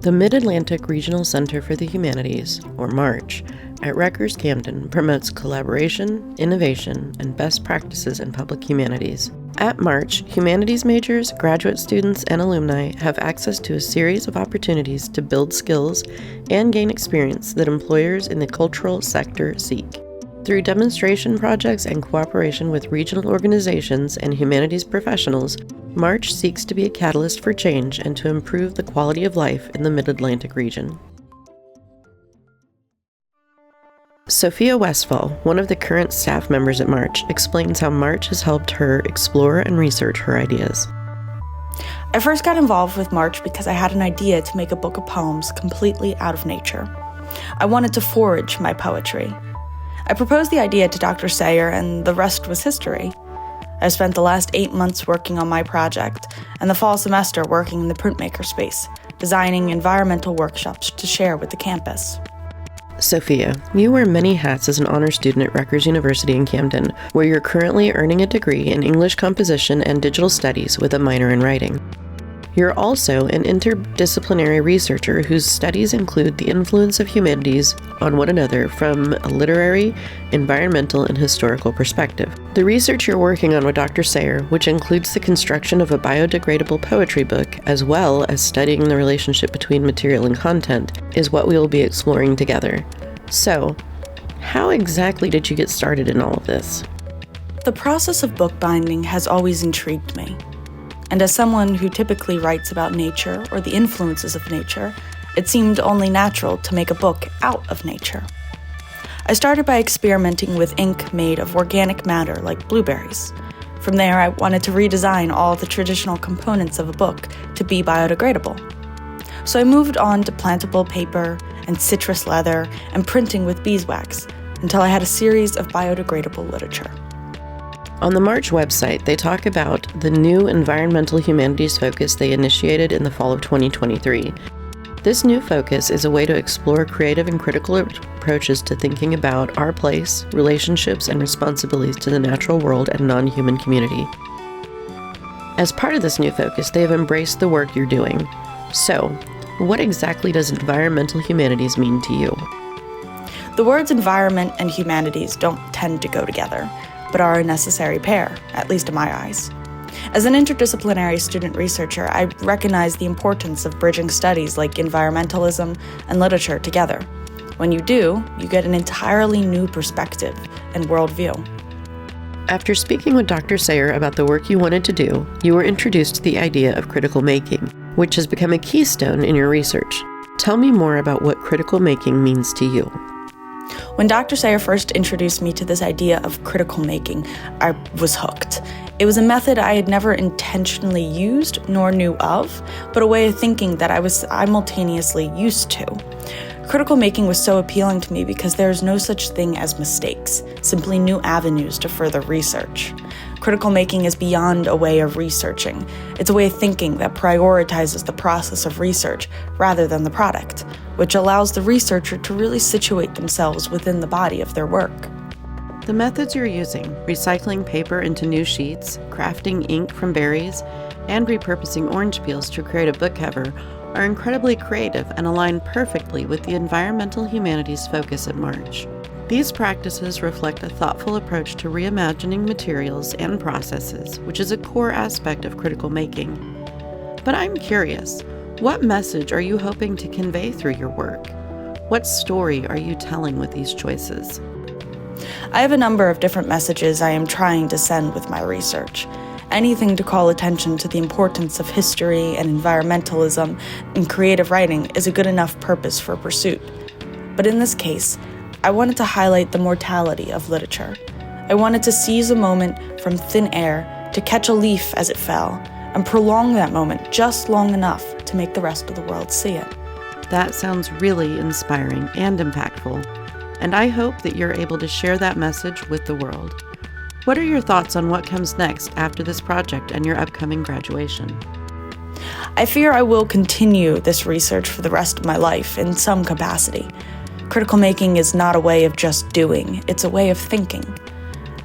The Mid-Atlantic Regional Center for the Humanities, or MARCH, at Rutgers-Camden promotes collaboration, innovation, and best practices in public humanities. At MARCH, humanities majors, graduate students, and alumni have access to a series of opportunities to build skills and gain experience that employers in the cultural sector seek. Through demonstration projects and cooperation with regional organizations and humanities professionals, MARCH seeks to be a catalyst for change and to improve the quality of life in the Mid-Atlantic region. Sophia Westphal, one of the current staff members at MARCH, explains how MARCH has helped her explore and research her ideas. I first got involved with MARCH because I had an idea to make a book of poems completely out of nature. I wanted to forage my poetry. I proposed the idea to Dr. Sayer, and the rest was history. I spent the last 8 months working on my project, and the fall semester working in the printmaker space, designing environmental workshops to share with the campus. Sophia, you wear many hats as an honor student at Rutgers University in Camden, where you're currently earning a degree in English composition and digital studies with a minor in writing. You're also an interdisciplinary researcher whose studies include the influence of humanities on one another from a literary, environmental, and historical perspective. The research you're working on with Dr. Sayer, which includes the construction of a biodegradable poetry book, as well as studying the relationship between material and content, is what we will be exploring together. So, how exactly did you get started in all of this? The process of bookbinding has always intrigued me. And as someone who typically writes about nature or the influences of nature, it seemed only natural to make a book out of nature. I started by experimenting with ink made of organic matter like blueberries. From there, I wanted to redesign all the traditional components of a book to be biodegradable. So I moved on to plantable paper and citrus leather and printing with beeswax until I had a series of biodegradable literature. On the MARCH website, they talk about the new environmental humanities focus they initiated in the fall of 2023. This new focus is a way to explore creative and critical approaches to thinking about our place, relationships, and responsibilities to the natural world and non-human community. As part of this new focus, they have embraced the work you're doing. So, what exactly does environmental humanities mean to you? The words environment and humanities don't tend to go together, but are a necessary pair, at least in my eyes. As an interdisciplinary student researcher, I recognize the importance of bridging studies like environmentalism and literature together. When you do, you get an entirely new perspective and worldview. After speaking with Dr. Sayer about the work you wanted to do, you were introduced to the idea of critical making, which has become a keystone in your research. Tell me more about what critical making means to you. When Dr. Sayer first introduced me to this idea of critical making, I was hooked. It was a method I had never intentionally used nor knew of, but a way of thinking that I was simultaneously used to. Critical making was so appealing to me because there is no such thing as mistakes, simply new avenues to further research. Critical making is beyond a way of researching. It's a way of thinking that prioritizes the process of research rather than the product, which allows the researcher to really situate themselves within the body of their work. The methods you're using, recycling paper into new sheets, crafting ink from berries, and repurposing orange peels to create a book cover, are incredibly creative and align perfectly with the environmental humanities focus at MARCH. These practices reflect a thoughtful approach to reimagining materials and processes, which is a core aspect of critical making. But I'm curious, what message are you hoping to convey through your work? What story are you telling with these choices? I have a number of different messages I am trying to send with my research. Anything to call attention to the importance of history and environmentalism in creative writing is a good enough purpose for pursuit. But in this case, I wanted to highlight the mortality of literature. I wanted to seize a moment from thin air to catch a leaf as it fell and prolong that moment just long enough to make the rest of the world see it. That sounds really inspiring and impactful, and I hope that you're able to share that message with the world. What are your thoughts on what comes next after this project and your upcoming graduation? I fear I will continue this research for the rest of my life in some capacity. Critical making is not a way of just doing, it's a way of thinking.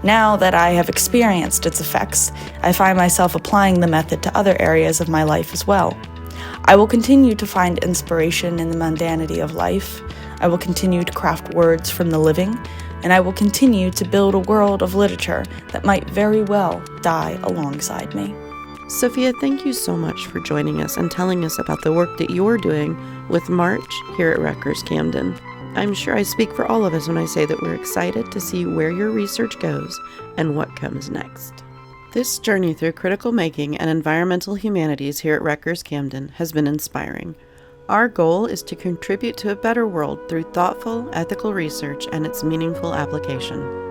Now that I have experienced its effects, I find myself applying the method to other areas of my life as well. I will continue to find inspiration in the mundanity of life. I will continue to craft words from the living, and I will continue to build a world of literature that might very well die alongside me. Sophia, thank you so much for joining us and telling us about the work that you're doing with March here at Rutgers-Camden. I'm sure I speak for all of us when I say that we're excited to see where your research goes and what comes next. This journey through critical making and environmental humanities here at Rutgers-Camden has been inspiring. Our goal is to contribute to a better world through thoughtful, ethical research and its meaningful application.